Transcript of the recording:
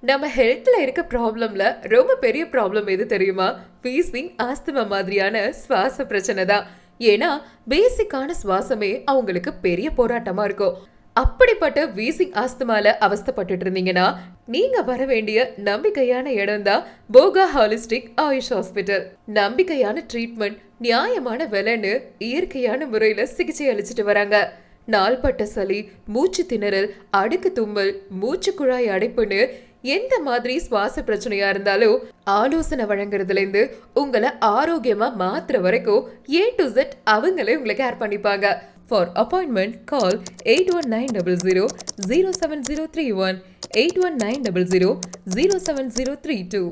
நம்ம ஹெல்த்ல இருக்க ப்ராப்ளம்ல ரொம்ப பெரிய ப்ராப்ளம் எது தெரியுமா? வீசிங், ஆஸ்துமா மாதிரியான சுவாச பிரச்சனை தான். ஏன்னா பேசிக்கான சுவாசமே அவங்களுக்கு பெரிய போராட்டமா இருக்கும். அப்படிப்பட்ட வீசிங் ஆஸ்துமால அவஸ்தைப்பட்டுட்டு இருந்தீங்கன்னா நீங்க வர வேண்டிய நம்பிக்கையான இடம் தான் போகா ஹாலிஸ்டிக் ஆயுஷ் ஹாஸ்பிட்டல். நம்பிக்கையான ட்ரீட்மெண்ட், நியாயமான விலைன்னு இயற்கையான முறையில சிகிச்சை அளிச்சுட்டு வராங்க. நாள்பட்ட சளி, மூச்சு திணறல், அடுக்கு தும்மல், மூச்சு குழாய் அடைப்புன்னு எந்த மாதிரி சுவாச பிரச்சனையா இருந்தாலும் ஆலோசனை வழங்குறதுல இருந்து உங்களை ஆரோக்கியமா மாத்துற வரைக்கும் A to Z அவங்களே உங்களை கேர் பண்ணிப்பாங்க. For appointment, call 819000073031 819000073032.